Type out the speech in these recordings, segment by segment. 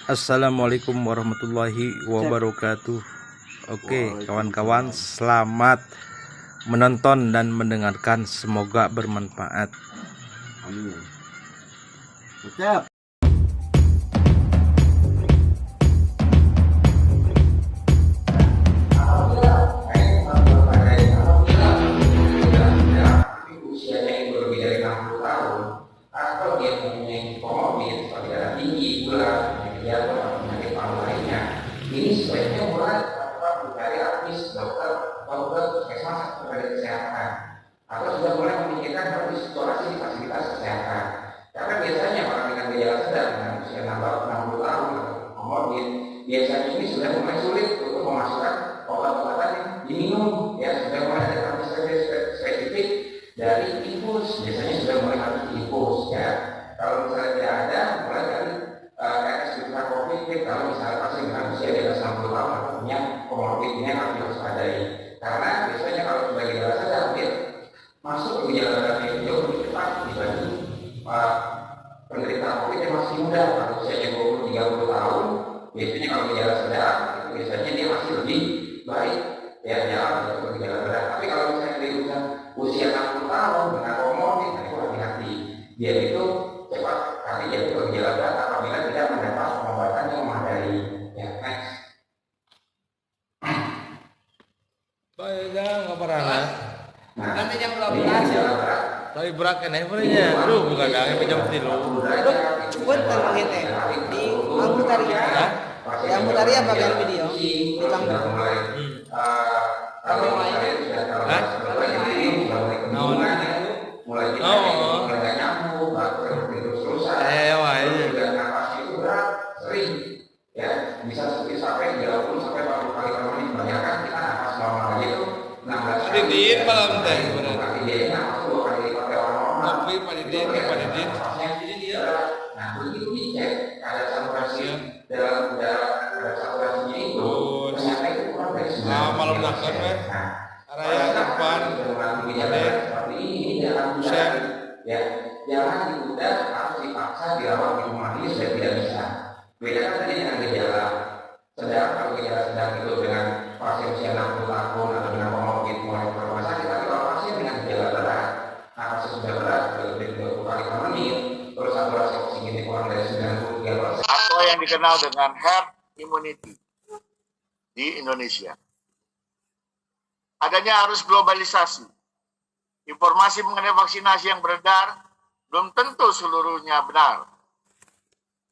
Assalamualaikum warahmatullahi wabarakatuh. Oke, kawan-kawan, selamat menonton dan mendengarkan. Semoga bermanfaat. Amin. Siap. Usianya yang lebih dari 60 tahun atau dia mempunyai komorbid seperti darah tinggi, gula, penyakit atau penyakit paru lainnya, ini sebaiknya mulai mencari advis dokter puskesmas terkait kesehatan atau sudah mulai memikirkan harus isolasi di fasilitas kesehatan. Karena biasanya orang dengan gejala sedang dengan usia 60 tahun atau komorbid biasanya ini sudah mulai sulit untuk memasukkan obat-obatan yang diminum, ya sudah mulai ada kondisi spesifik dari infus, biasanya sudah mulai harus infus, ya. Kalau misalnya tidak ada, mulai dari RS COVID, kalau misalnya pasien dengan usia di atas 60 tahun atau punya komorbid ini harus diwaspadai. Karena biasanya kalau sebagai gejala sedang dia masuk ke gejala berat yang jauh lebih cepat dibanding penderita COVID yang masih muda, kalau usianya 20-30 tahun, biasanya kalau gejala sedang, itu biasanya dia masih lebih baik, ya jalan untuk gejala berat. Tapi kalau misalnya di usia 60 tahun dengan komorbid, itu hati-hati. Dia itu cepat kali jadi gejala berat apabila tidak mendapat pengobatan yang memadai. Ya, next. Baik, nggak pernah. Nah, Nanti jam ini 12 gejala berat. Tapi berat kan ya, aduh, bukan dah, jam 3. Aduh, punten mangete di Amputaria. Di Amputaria bagian video di kampung. Kalau mulai nyambung, terus nafasnya itu berat, sering, ya bisa sampai 30 sampai 40 kali per menit. Bayangkan kita nafas normal aja itu 16 kali. Padidiin malam teh, bener. Padidiin nafas 2 kali lipat dari orang normal. Tapi padidiin. Nah, begitu dicek ada saturasi dalam udara, ada saturasinya itu, ternyata itu kurang dari 9. Malam nakon mah. Araya depan. Seperti ini jangan mudah, ya jangan ditunda, harus dipaksa dirawat di rumah ini sudah tidak bisa. Bedakan tadi dengan gejala sedang, kalau gejala sedang itu dengan pasien usia 60 tahun atau dengan komorbid mulai ke rumah sakit. Tapi kalau pasien dengan gejala berat, nafasnya sudah berat, lebih dari 20 kali per menit, terus saturasi oksigennya kurang dari 93%. Atau yang dikenal dengan herd immunity di Indonesia. Adanya arus globalisasi. Informasi mengenai vaksinasi yang beredar belum tentu seluruhnya benar.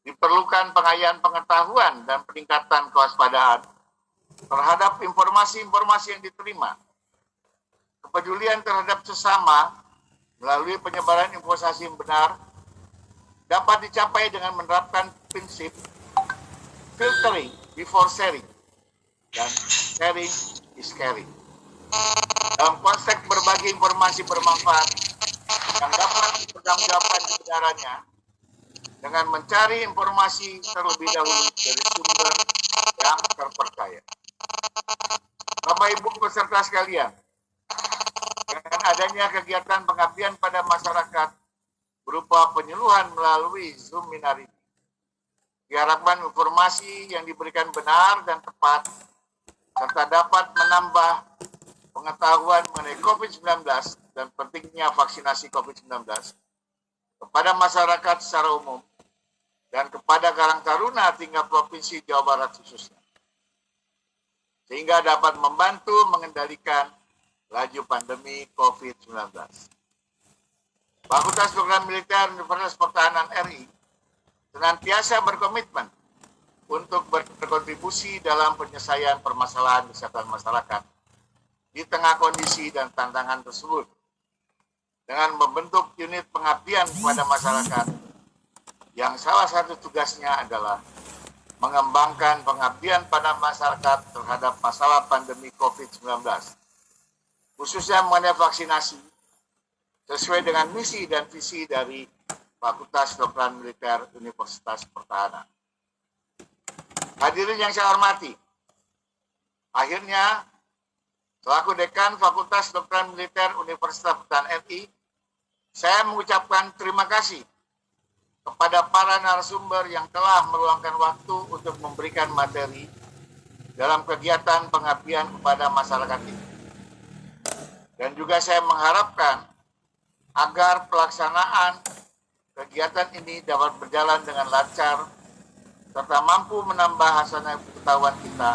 Diperlukan pengayaan pengetahuan dan peningkatan kewaspadaan terhadap informasi-informasi yang diterima. Kepedulian terhadap sesama melalui penyebaran informasi yang benar dapat dicapai dengan menerapkan prinsip filtering before sharing dan sharing is caring. Dalam konteks berbagi informasi bermanfaat yang dapat dipertanggungjawabkan kebenarannya dengan mencari informasi terlebih dahulu dari sumber yang terpercaya. Bapak Ibu peserta sekalian, dengan adanya kegiatan pengabdian pada masyarakat berupa penyuluhan melalui Zoom Minar ini, diharapkan informasi yang diberikan benar dan tepat serta dapat menambah pengetahuan mengenai COVID-19 dan pentingnya vaksinasi COVID-19 kepada masyarakat secara umum dan kepada Karang Taruna tingkat Provinsi Jawa Barat khususnya, sehingga dapat membantu mengendalikan laju pandemi COVID-19. Fakultas Program Militer Universitas Pertahanan RI senantiasa berkomitmen untuk berkontribusi dalam penyelesaian permasalahan kesehatan masyarakat di tengah kondisi dan tantangan tersebut dengan membentuk unit pengabdian kepada masyarakat yang salah satu tugasnya adalah mengembangkan pengabdian pada masyarakat terhadap masalah pandemi COVID-19, khususnya mengenai vaksinasi, sesuai dengan misi dan visi dari Fakultas Kedokteran Militer Universitas Pertahanan. Hadirin yang saya hormati, akhirnya selaku Dekan Fakultas Kedokteran Militer Universitas Pertahanan RI, saya mengucapkan terima kasih kepada para narasumber yang telah meluangkan waktu untuk memberikan materi dalam kegiatan pengabdian kepada masyarakat ini. Dan juga saya mengharapkan agar pelaksanaan kegiatan ini dapat berjalan dengan lancar serta mampu menambah hasanah pengetahuan kita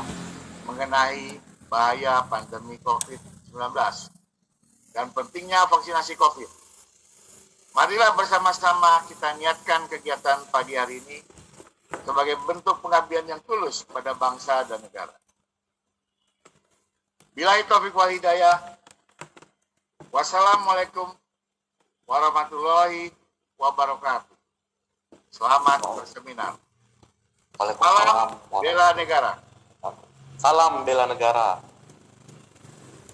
mengenai bahaya pandemi COVID-19 dan pentingnya vaksinasi COVID. Marilah bersama-sama kita niatkan kegiatan pagi hari ini sebagai bentuk pengabdian yang tulus kepada bangsa dan negara. Billahi taufiq wal hidayah. Wassalamualaikum warahmatullahi wabarakatuh. Selamat berseminar. Salam bela negara. Salam bela negara.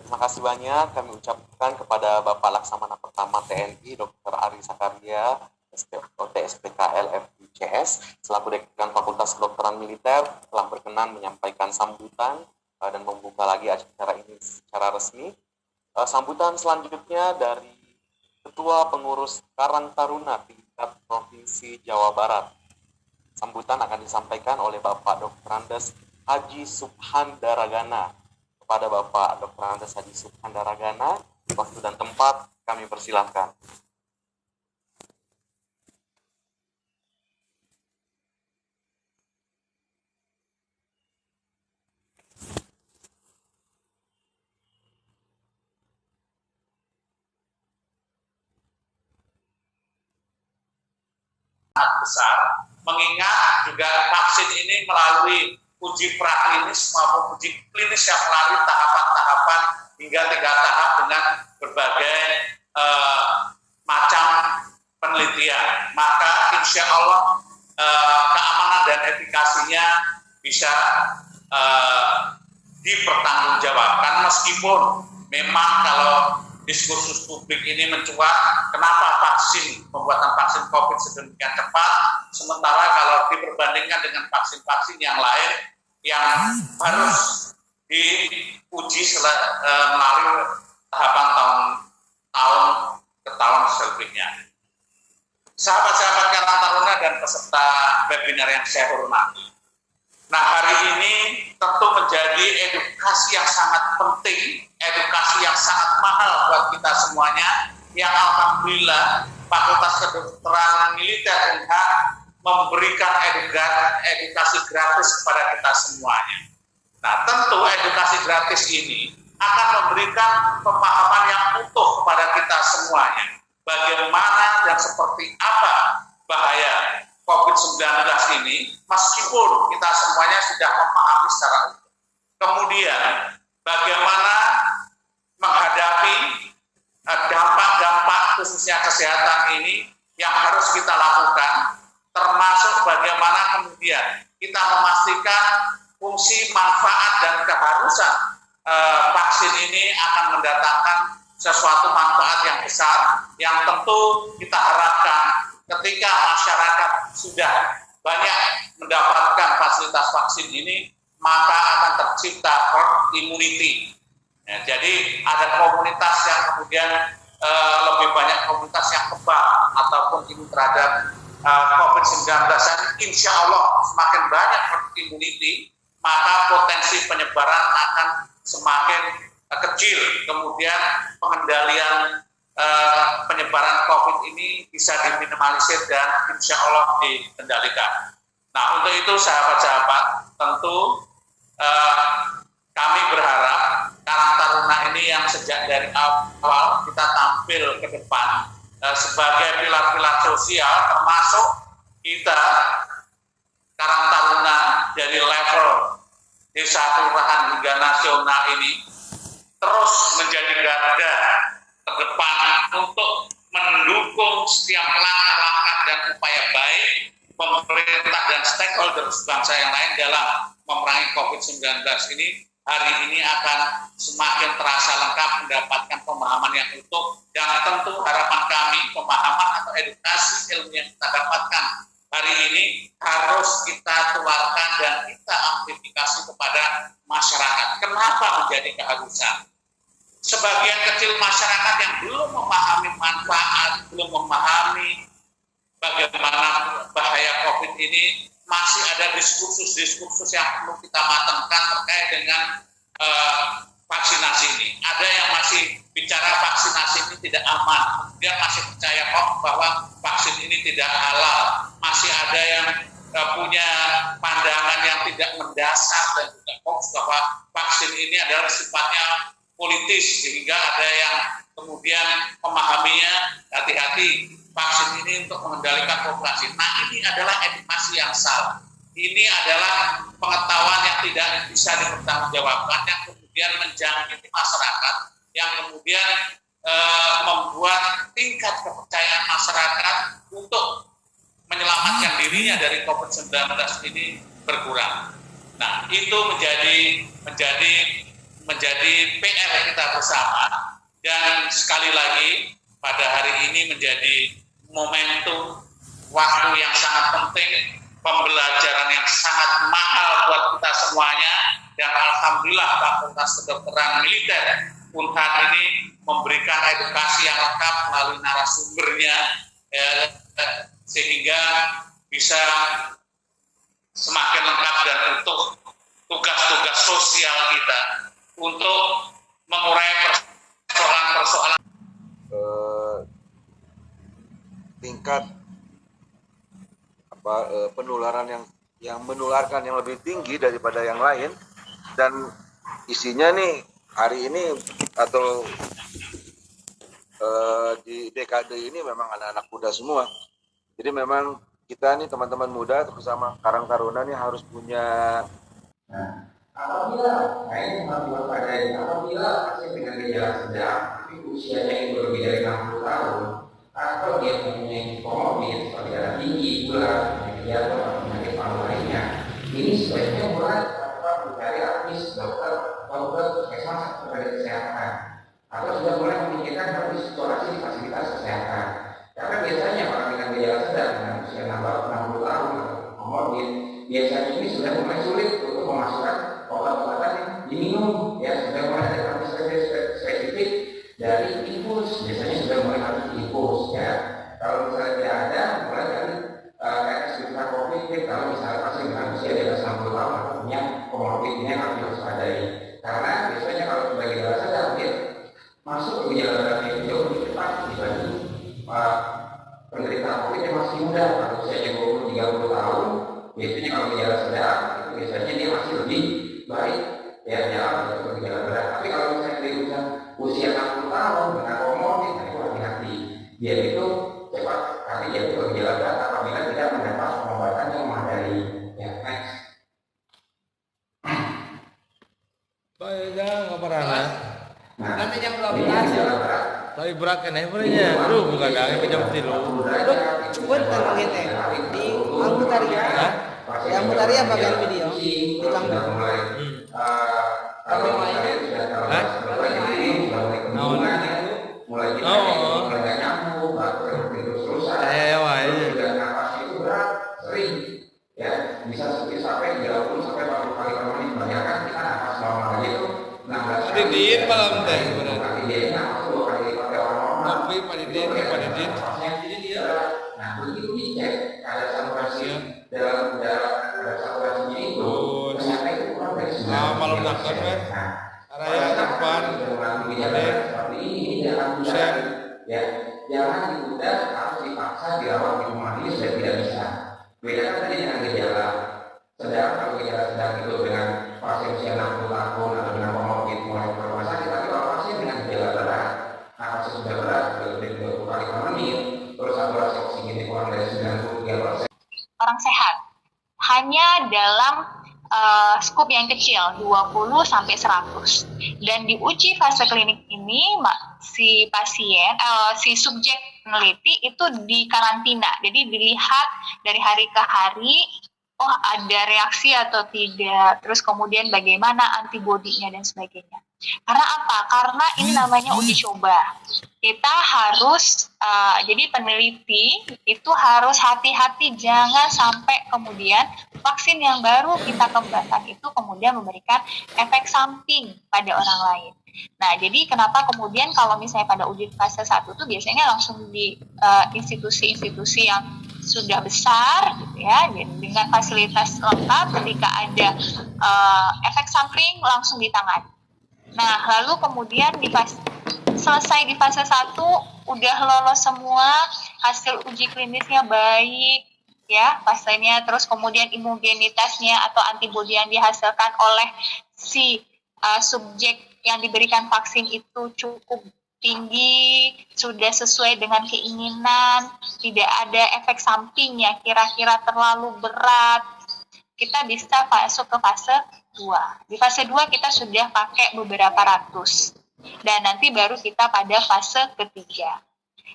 Terima kasih banyak kami ucapkan kepada Bapak Laksamana Pertama TNI Dr. Ari Sakaria, SPOT SPKL FICS, selaku Dekan Fakultas Kedokteran Militer, telah berkenan menyampaikan sambutan dan membuka lagi acara ini secara resmi. Sambutan selanjutnya dari Ketua Pengurus Karang Taruna tingkat Provinsi Jawa Barat. Sambutan akan disampaikan oleh Bapak Dr. Andes Haji Subhan Daragana. Kepada Bapak Dr. Andes Haji Subhan Daragana, waktu dan tempat kami persilahkan. Besar, mengingat juga vaksin ini melalui uji praklinis maupun uji klinis yang melalui tahapan-tahapan hingga 3 tahap dengan berbagai macam penelitian. Maka insya Allah keamanan dan efikasinya bisa dipertanggungjawabkan, meskipun memang kalau diskursus publik ini mencuat, kenapa pembuatan vaksin COVID sedemikian cepat, sementara kalau diperbandingkan dengan vaksin-vaksin yang lain yang harus diuji melalui tahapan tahun ke tahun selanjutnya. Sahabat-sahabat Karang Taruna dan peserta webinar yang saya hormati. Nah, hari ini tentu menjadi edukasi yang sangat penting, edukasi yang sangat mahal buat kita semuanya, yang alhamdulillah Fakultas Kedokteran Militer UNHAR memberikan edukasi gratis kepada kita semuanya. Nah, tentu edukasi gratis ini akan memberikan pemahaman yang utuh kepada kita semuanya. Bagaimana dan seperti apa bahaya COVID-19 ini, meskipun kita semuanya sudah memahami secara utuh. Kemudian, bagaimana menghadapi dampak-dampak khususnya kesehatan ini yang harus kita lakukan, termasuk bagaimana kemudian kita memastikan fungsi, manfaat, dan keharusan vaksin ini akan mendatangkan sesuatu manfaat yang besar, yang tentu kita harapkan ketika masyarakat sudah banyak mendapatkan fasilitas vaksin ini, maka akan tercipta herd immunity. Ya, jadi ada komunitas yang kemudian lebih banyak komunitas yang kebal ataupun imun terhadap COVID-19. Dan insya Allah semakin banyak herd immunity, maka potensi penyebaran akan semakin kecil. Kemudian pengendalian penyebaran COVID ini bisa diminimalisir dan insya Allah dikendalikan. Nah, untuk itu sahabat-sahabat, tentu kami berharap Karang Taruna ini yang sejak dari awal kita tampil ke depan sebagai pilar-pilar sosial, termasuk kita Karang Taruna dari level desa kelurahan hingga nasional ini terus menjadi garda terdepan untuk mendukung setiap langkah-langkah dan upaya baik pemerintah dan stakeholder bangsa yang lain dalam memerangi COVID-19 ini. Hari ini akan semakin terasa lengkap, mendapatkan pemahaman yang utuh, dan tentu harapan kami pemahaman atau edukasi ilmu yang kita dapatkan hari ini harus kita tularkan dan kita amplifikasi kepada masyarakat. Kenapa menjadi keharusan? Sebagian kecil masyarakat yang belum memahami manfaat, belum memahami bagaimana bahaya COVID ini, masih ada diskursus yang perlu kita matangkan terkait dengan vaksinasi ini. Ada yang masih bicara vaksinasi ini tidak aman, dia masih percaya kok bahwa vaksin ini tidak halal. Masih ada yang punya pandangan yang tidak mendasar dan juga hoax bahwa vaksin ini adalah sifatnya politis, sehingga ada yang kemudian memahaminya hati-hati vaksin ini untuk mengendalikan populasi. Nah, ini adalah edukasi yang salah. Ini adalah pengetahuan yang tidak bisa dipertanggungjawabkan, yang kemudian menjangkiti masyarakat, yang kemudian membuat tingkat kepercayaan masyarakat untuk menyelamatkan dirinya dari COVID-19 ini berkurang. Nah, itu menjadi PR kita bersama, dan sekali lagi pada hari ini menjadi momentum waktu yang sangat penting, pembelajaran yang sangat mahal buat kita semuanya, dan alhamdulillah Fakultas Kedokteran Militer Unhad ini memberikan edukasi yang lengkap melalui narasumbernya, sehingga bisa semakin lengkap dan untuk tugas-tugas sosial kita untuk mengurai persoalan-persoalan tingkat penularan yang menularkan yang lebih tinggi daripada yang lain, dan isinya nih hari ini atau di dekade ini memang anak-anak muda semua. Jadi memang kita nih teman-teman muda bersama Karang Taruna nih harus punya. Apabila pasien dengan gejala sedang, tapi usianya yang lebih dari 60 tahun, atau dia mempunyai komorbid seperti darah tinggi, gula, penyakit atau penyakit paru lainnya, ini sebaiknya mulai mencari artis, dokter, puskesmas atau tenaga kesehatan, atau sudah mulai memikirkan bereksplorasi di fasilitas kesehatan. Karena biasanya orang dengan gejala sedang dengan usia 60 tahun atau komorbid, biasanya ini sudah mulai sulit untuk memasukkan obat-obatan yang diminum, ya sudah mulai ada kami spesifik dari infus, biasanya sudah mulai harus infus, ya. Kalau misalnya tidak ada, mulai dari sekitar COVID, kalau misalnya pasien dengan usia di atas 60 tahun atau punya komorbid ini harus diwaspadai. Karena biasanya kalau sudah gejala sedang, dia masuk ke gejala berat yang jauh lebih cepat dibanding penderita COVID yang masih muda, atau usianya 20-30 tahun. Biasanya kalau gejala sedang, itu biasanya dia masih lebih baik, ya jalan untuk gejala berat. Tapi kalau misalnya dia usia 60 tahun dengan komorbid, nah itu hati-hati. Dia itu cepat kali dia itu gejala berat apabila tidak mendapat pengobatan yang memadai. Ya, next. Baik, jangan kabarana. Nah, Nanti jam ini 12. gejala berat. Tapi berat kan sebenarnya. Aduh, bukan dah, jam 3. Punten mangene di Amputaria. Di Amputaria bagian video di Canggu. Kalau mulai nyambung, terus nafas itu berat, sering, ya bisa sampai 30 sampai 40 kali per menit. Bayangkan kita nafas normal aja itu 16 kali. Didin malam teh benar. Kali dia nafas 2 kali lipat dari orang normal. Tapi Pak Didin. Nafasnya jadi dia. Nah begitu dicek ada saturasi dalam saturasinya itu, ternyata itu kurang dari 9. Malam nakon kan. Araya depan. Seperti ini jangan mudah, ya jangan ditunda, harus dipaksa dirawat di rumah ini sudah tidak bisa. Bedakan tadi dengan gejala sedang, kalau gejala sedang itu dengan pasien usia 60 tahun atau dengan komorbid mulai ke rumah sakit. Tapi kalau pasien dengan gejala berat, nafasnya sudah berat lebih dari 20 kali per menit, terus saturasi oksigennya kurang dari 93%. Orang sehat hanya dalam skup yang kecil 20 sampai 100, dan di uji fase klinik ini si pasien si subjek peneliti itu dikarantina, jadi dilihat dari hari ke hari oh ada reaksi atau tidak, terus kemudian bagaimana antibodinya dan sebagainya. Karena apa? Karena ini namanya uji coba. Kita harus, jadi peneliti itu harus hati-hati jangan sampai kemudian vaksin yang baru kita kembangkan itu kemudian memberikan efek samping pada orang lain. Nah, jadi kenapa kemudian kalau misalnya pada uji fase 1 itu biasanya langsung di institusi-institusi yang sudah besar gitu ya, dengan fasilitas lengkap, ketika ada efek samping langsung ditangani. Nah, lalu kemudian selesai di fase 1, udah lolos semua, hasil uji klinisnya baik, ya, fasenya, terus kemudian imugenitasnya atau antibodi yang dihasilkan oleh si subjek yang diberikan vaksin itu cukup tinggi, sudah sesuai dengan keinginan, tidak ada efek samping yang kira-kira terlalu berat, kita bisa masuk ke fase 2. Di fase 2 kita sudah pakai beberapa ratus. Dan nanti baru kita pada fase ketiga.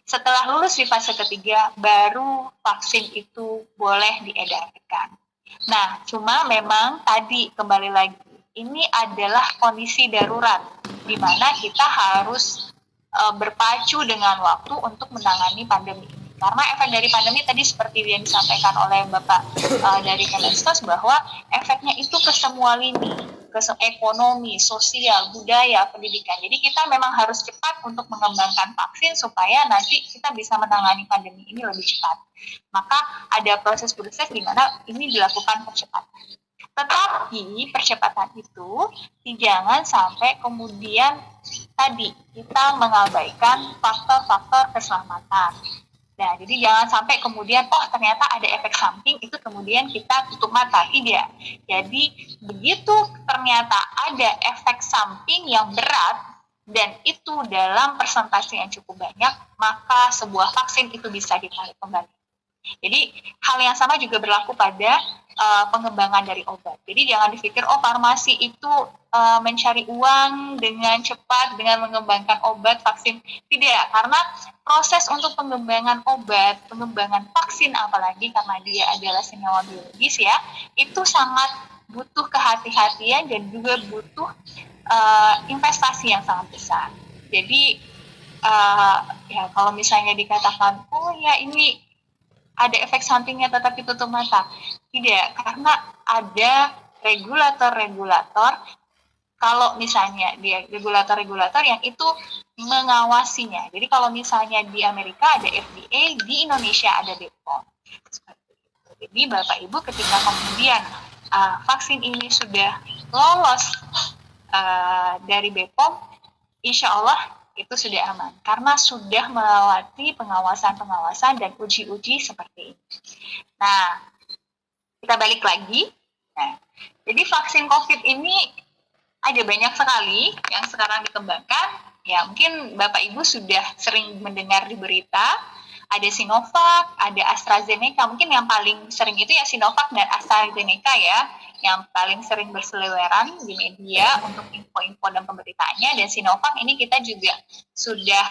Setelah lulus di fase ketiga, baru vaksin itu boleh diedarkan. Nah, cuma memang tadi kembali lagi, ini adalah kondisi darurat, di mana kita harus berpacu dengan waktu untuk menangani pandemi ini. Karena efek dari pandemi tadi seperti yang disampaikan oleh Bapak dari Kemensos, bahwa efeknya itu ke semua lini, ke ekonomi, sosial, budaya, pendidikan. Jadi kita memang harus cepat untuk mengembangkan vaksin supaya nanti kita bisa menangani pandemi ini lebih cepat. Maka ada proses-proses di mana ini dilakukan percepatan. Tetapi percepatan itu jangan sampai kemudian tadi kita mengabaikan faktor-faktor keselamatan. Nah, jadi jangan sampai kemudian, ternyata ada efek samping, itu kemudian kita tutup mata. Tidak. Jadi, begitu ternyata ada efek samping yang berat, dan itu dalam persentase yang cukup banyak, maka sebuah vaksin itu bisa ditarik kembali. Jadi, hal yang sama juga berlaku pada pengembangan dari obat. Jadi, jangan dipikir, farmasi itu mencari uang dengan cepat, dengan mengembangkan obat, vaksin. Tidak, karena proses untuk pengembangan obat, pengembangan vaksin apalagi karena dia adalah senyawa biologis ya, itu sangat butuh kehati-hatian dan juga butuh investasi yang sangat besar. Jadi ya kalau misalnya dikatakan, ini ada efek sampingnya tetapi tutup mata. Tidak, karena ada regulator-regulator, kalau misalnya dia regulator-regulator yang itu mengawasinya. Jadi kalau misalnya di Amerika ada FDA, di Indonesia ada BPOM. Jadi Bapak Ibu ketika kemudian vaksin ini sudah lolos dari BPOM, insya Allah itu sudah aman. Karena sudah melewati pengawasan-pengawasan dan uji-uji seperti ini. Nah, kita balik lagi. Nah, jadi vaksin COVID ini ada banyak sekali yang sekarang dikembangkan. Ya, mungkin Bapak Ibu sudah sering mendengar di berita, ada Sinovac, ada AstraZeneca. Mungkin yang paling sering itu ya Sinovac dan AstraZeneca ya, yang paling sering berseliweran di media untuk info-info dan pemberitaannya. Dan Sinovac ini kita juga sudah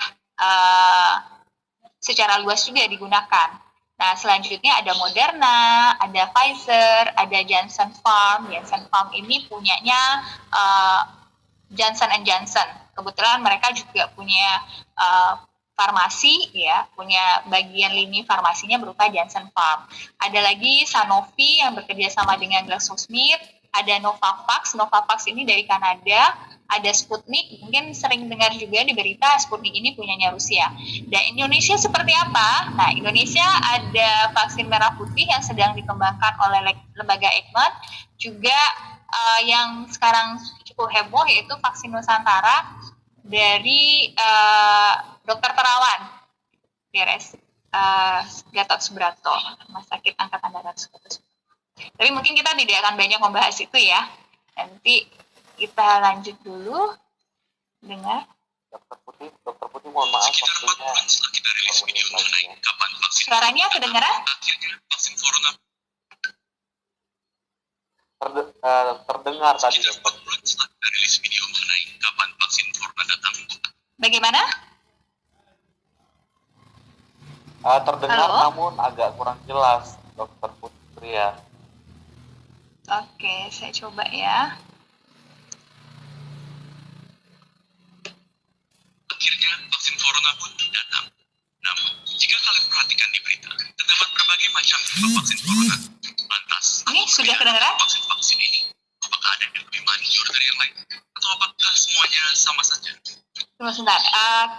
secara luas juga digunakan. Nah, selanjutnya ada Moderna, ada Pfizer, ada Johnson Farm. Johnson Farm ini punyanya Johnson & Johnson. Kebetulan mereka juga punya farmasi, ya, punya bagian lini farmasinya berupa Johnson Farm. Ada lagi Sanofi yang bekerja sama dengan GlaxoSmith, ada Novavax. Novavax ini dari Kanada, ada Sputnik, mungkin sering dengar juga di berita Sputnik ini punyanya Rusia. Dan Indonesia seperti apa? Nah, Indonesia ada vaksin merah putih yang sedang dikembangkan oleh lembaga Eijkman, juga yang sekarang cukup heboh yaitu vaksin Nusantara dari Dr. Terawan RS Gatot Subroto, Rumah Sakit Angkatan Darat Gatot Subroto. Tapi mungkin kita tidak akan banyak membahas itu ya. Nanti kita lanjut dulu dengan Dokter Putih mohon maaf waktunya. Suaranya kedengaran? Terdengar tadi Dokter. Bagaimana? Terdengar. Halo? Namun agak kurang jelas Dokter Putri ya. Oke, saya coba ya. Akhirnya vaksin corona pun datang. Namun, jika kalian perhatikan di berita, terdapat berbagai macam tipe vaksin corona. Lantas, Ini sudah kedengaran? vaksin ini, apakah ada yang lebih manjur dari yang lain? Atau apakah semuanya sama saja? Tunggu sebentar.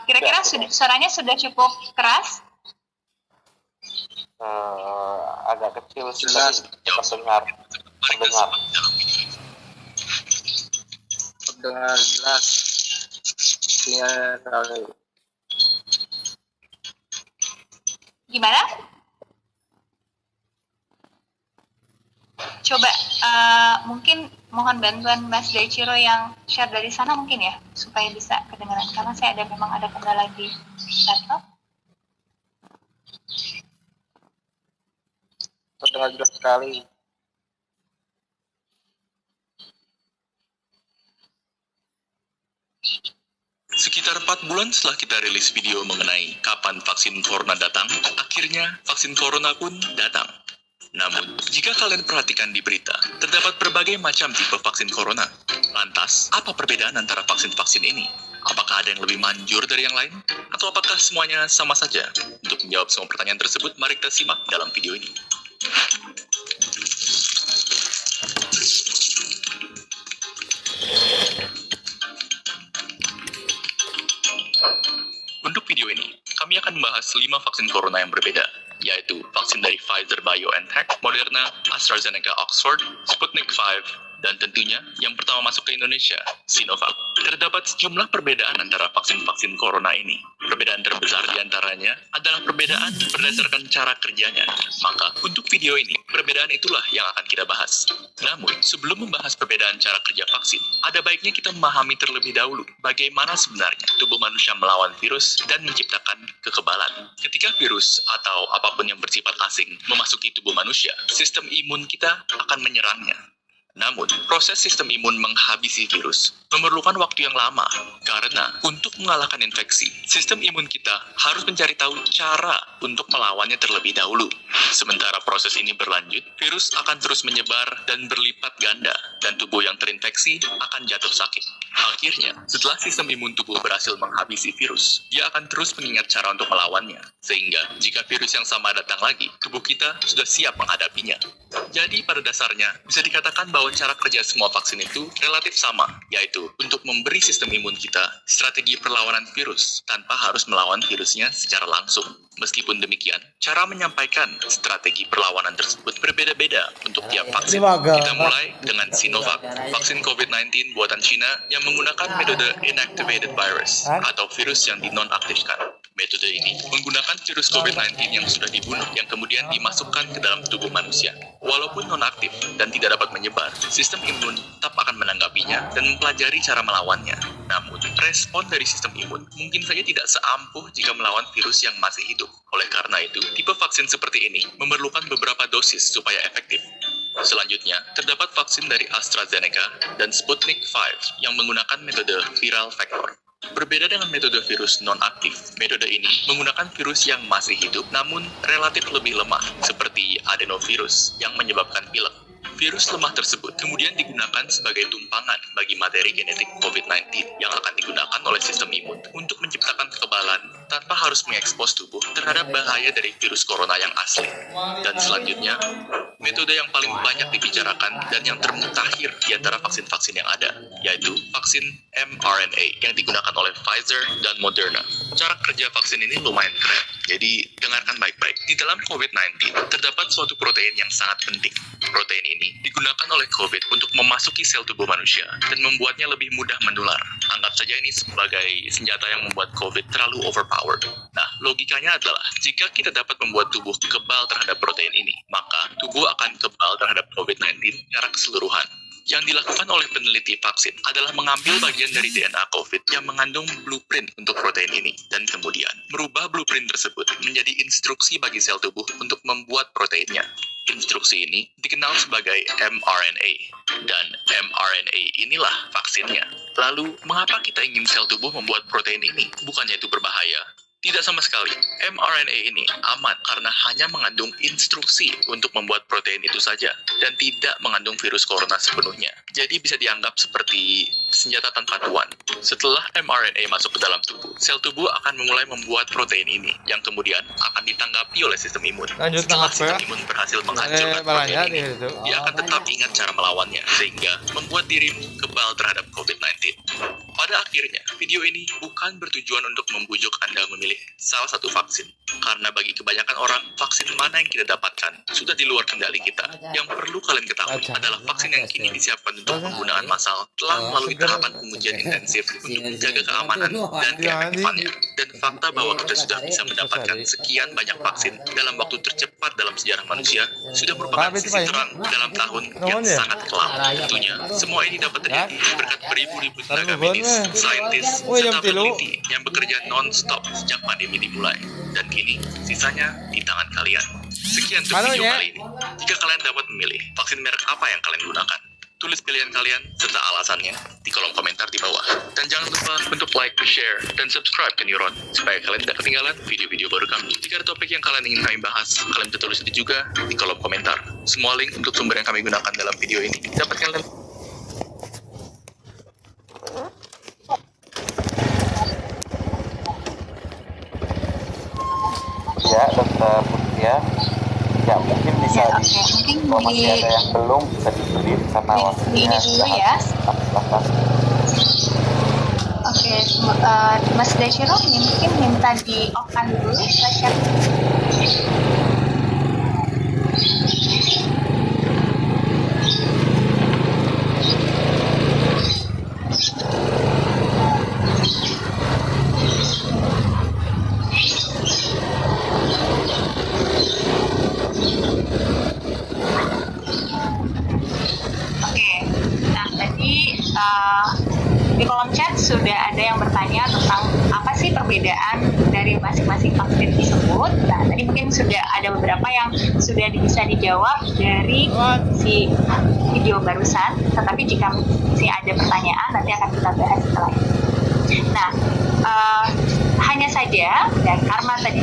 Kira-kira suaranya sudah cukup keras? agak kecil sih, tapi terdengar. Terdengar jelas. Sinyal kali. Gimana? Coba mungkin mohon bantuan Mas Daichiro yang share dari sana mungkin ya, supaya bisa kedengaran, karena saya memang ada kendala di laptop. Terdengar jelas sekali. Sekitar 4 bulan setelah kita rilis video mengenai kapan vaksin corona datang, akhirnya vaksin corona pun datang. Namun, jika kalian perhatikan di berita, terdapat berbagai macam tipe vaksin corona. Lantas, apa perbedaan antara vaksin-vaksin ini? Apakah ada yang lebih manjur dari yang lain? Atau apakah semuanya sama saja? Untuk menjawab semua pertanyaan tersebut, mari kita simak dalam video ini. Untuk video ini, kami akan membahas 5 vaksin corona yang berbeda, yaitu vaksin dari Pfizer BioNTech, Moderna, AstraZeneca Oxford, Sputnik V, dan tentunya yang pertama masuk ke Indonesia, Sinovac. Terdapat sejumlah perbedaan antara vaksin-vaksin corona ini. Perbedaan terbesar diantaranya adalah perbedaan berdasarkan cara kerjanya. Maka, untuk video ini, perbedaan itulah yang akan kita bahas. Namun, sebelum membahas perbedaan cara kerja vaksin, ada baiknya kita memahami terlebih dahulu bagaimana sebenarnya tubuh manusia melawan virus dan menciptakan kekebalan. Ketika virus atau apapun yang bersifat asing memasuki tubuh manusia, sistem imun kita akan menyerangnya. Namun, proses sistem imun menghabisi virus memerlukan waktu yang lama, karena untuk mengalahkan infeksi, sistem imun kita harus mencari tahu cara untuk melawannya terlebih dahulu. Sementara proses ini berlanjut, virus akan terus menyebar dan berlipat ganda, dan tubuh yang terinfeksi akan jatuh sakit. Akhirnya, setelah sistem imun tubuh berhasil menghabisi virus, dia akan terus mengingat cara untuk melawannya, sehingga jika virus yang sama datang lagi, tubuh kita sudah siap menghadapinya. Jadi pada dasarnya, bisa dikatakan bahwa cara kerja semua vaksin itu relatif sama, yaitu untuk memberi sistem imun kita strategi perlawanan virus tanpa harus melawan virusnya secara langsung. Meskipun demikian, cara menyampaikan strategi perlawanan tersebut berbeda-beda untuk tiap vaksin. Kita mulai dengan Sinovac, vaksin COVID-19 buatan Cina yang menggunakan metode inactivated virus atau virus yang dinonaktifkan. Metode ini menggunakan virus COVID-19 yang sudah dibunuh yang kemudian dimasukkan ke dalam tubuh manusia. Walaupun nonaktif dan tidak dapat menyebar, sistem imun tetap akan menanggapinya dan mempelajari cara melawannya. Namun, respon dari sistem imun mungkin saja tidak seampuh jika melawan virus yang masih hidup. Oleh karena itu, tipe vaksin seperti ini memerlukan beberapa dosis supaya efektif. Selanjutnya, terdapat vaksin dari AstraZeneca dan Sputnik V yang menggunakan metode viral vector. Berbeda dengan metode virus non-aktif, metode ini menggunakan virus yang masih hidup namun relatif lebih lemah, seperti adenovirus yang menyebabkan pilek. Virus lemah tersebut kemudian digunakan sebagai tumpangan bagi materi genetik COVID-19 yang akan digunakan oleh sistem imun untuk menciptakan kekebalan tanpa harus mengekspos tubuh terhadap bahaya dari virus corona yang asli. Dan selanjutnya, metode yang paling banyak dibicarakan dan yang termutakhir di antara vaksin-vaksin yang ada, yaitu vaksin mRNA yang digunakan oleh Pfizer dan Moderna. Cara kerja vaksin ini lumayan keren, jadi dengarkan baik-baik. Di dalam COVID-19, terdapat suatu protein yang sangat penting. Protein ini digunakan oleh COVID untuk memasuki sel tubuh manusia dan membuatnya lebih mudah menular. Anggap saja ini sebagai senjata yang membuat COVID terlalu overpowered. Nah, logikanya adalah jika kita dapat membuat tubuh kebal terhadap protein ini, maka tubuh akan kebal terhadap COVID-19 secara keseluruhan. Yang dilakukan oleh peneliti vaksin adalah mengambil bagian dari DNA COVID yang mengandung blueprint untuk protein ini, dan kemudian merubah blueprint tersebut menjadi instruksi bagi sel tubuh untuk membuat proteinnya. Instruksi ini dikenal sebagai mRNA, dan mRNA inilah vaksinnya. Lalu, mengapa kita ingin sel tubuh membuat protein ini? Bukannya itu berbahaya? Tidak sama sekali. mRNA ini aman karena hanya mengandung instruksi untuk membuat protein itu saja dan tidak mengandung virus corona sepenuhnya. Jadi bisa dianggap seperti senjata tanpa tuan. Setelah mRNA masuk ke dalam tubuh, sel tubuh akan memulai membuat protein ini yang kemudian akan ditanggapi oleh sistem imun. Setelah sistem imun berhasil menghancurkan protein ini, dia akan tetap ingat cara melawannya sehingga membuat dirimu kebal terhadap COVID-19. Pada akhirnya, video ini bukan bertujuan untuk membujuk Anda memilih memilih salah satu vaksin. Karena bagi kebanyakan orang, vaksin mana yang kita dapatkan sudah di luar kendali kita. Yang perlu kalian ketahui adalah vaksin yang kini disiapkan untuk penggunaan massal telah melalui tahapan pengujian intensif untuk menjaga keamanan dan keefektifannya. Dan fakta bahwa kita sudah bisa mendapatkan sekian banyak vaksin dalam waktu tercepat dalam sejarah manusia sudah merupakan sisi terang dalam tahun yang sangat kelam. Tentunya, semua ini dapat terjadi berkat beribu-ribu tenaga medis, saintis, serta peneliti yang bekerja non-stop sejak pandemi dimulai. Dan kini, sisanya di tangan kalian. Sekian untuk video kali ini. Jika kalian dapat memilih, vaksin merek apa yang kalian gunakan? Tulis pilihan kalian serta alasannya di kolom komentar di bawah. Dan jangan lupa untuk like, share, dan subscribe ke Neuron supaya kalian tidak ketinggalan video-video baru kami. Jika ada topik yang kalian ingin kami bahas, kalian bisa tulis itu juga di kolom komentar. Semua link untuk sumber yang kami gunakan dalam video ini dapat kalian ya, Dokter Putria. Ya, mungkin bisa kalau masih ada yang belum bisa diberi karena waktunya dulu ya. Oke, Mas Deshiro mungkin minta di off-kan dulu share. Di kolom chat sudah ada yang bertanya tentang apa sih perbedaan dari masing-masing vaksin tersebut. Nah, tadi mungkin sudah ada beberapa yang sudah bisa dijawab dari si video barusan. Tetapi jika masih ada pertanyaan, nanti akan kita bahas setelah ini. Nah, hanya saja, dan karena tadi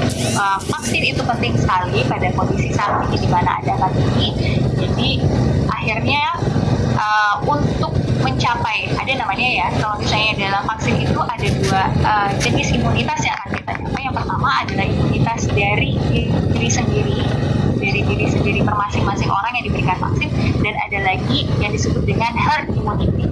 vaksin itu penting sekali pada kondisi saat ini di mana ada pandemi, jadi akhirnya untuk mencapai, ada namanya ya, kalau misalnya dalam vaksin itu ada dua jenis imunitas yang akan kita capai. Yang pertama adalah imunitas dari diri sendiri, per masing-masing orang yang diberikan vaksin, dan ada lagi yang disebut dengan herd immunity.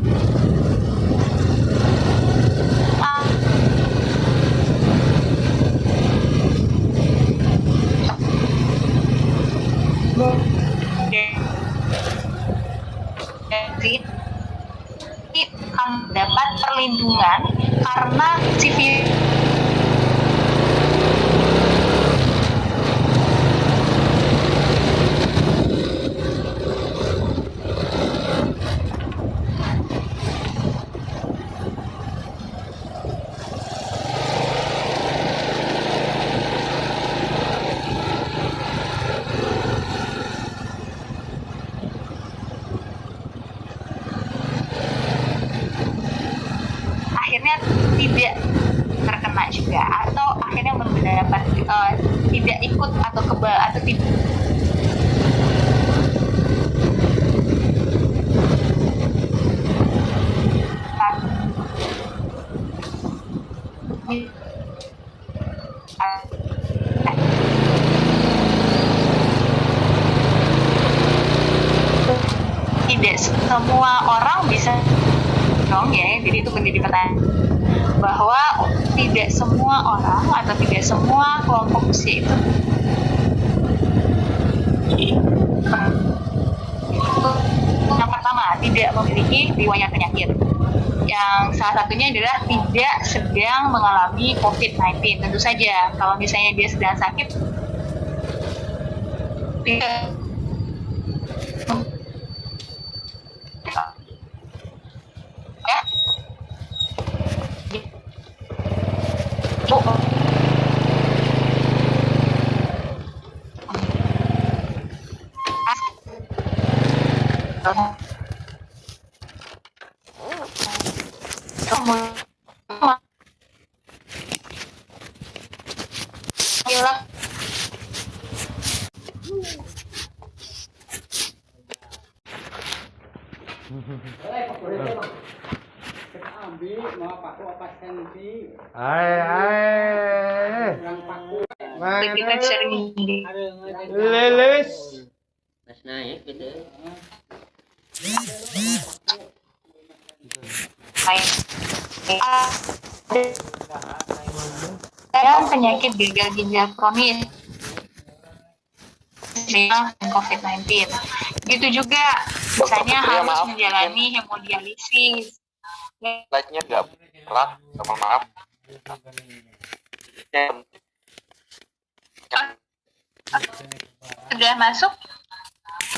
Akan dapat perlindungan karena si akhirnya tidak terkena juga, atau akhirnya mendapat tidak ikut atau kebal atau tidak semua orang bisa dong ya, jadi itu menjadi pertanyaan bahwa tidak semua orang atau tidak semua kelompok usia itu yang pertama tidak memiliki riwayat penyakit. Yang salah satunya adalah tidak sedang mengalami COVID-19. Tentu saja kalau misalnya dia sedang sakit tidak ya. Leles. Mas naik gitu. dan penyakit gagal ginjal kronis dengan COVID-19. Begitu juga misalnya Putri, harus maaf, menjalani hemodialisis. Slide-nya nggak berat, mohon maaf. Sudah masuk?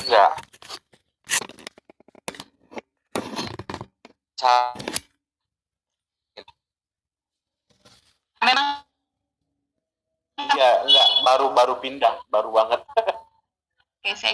Enggak. Memang enggak, baru pindah, baru banget. Oke, saya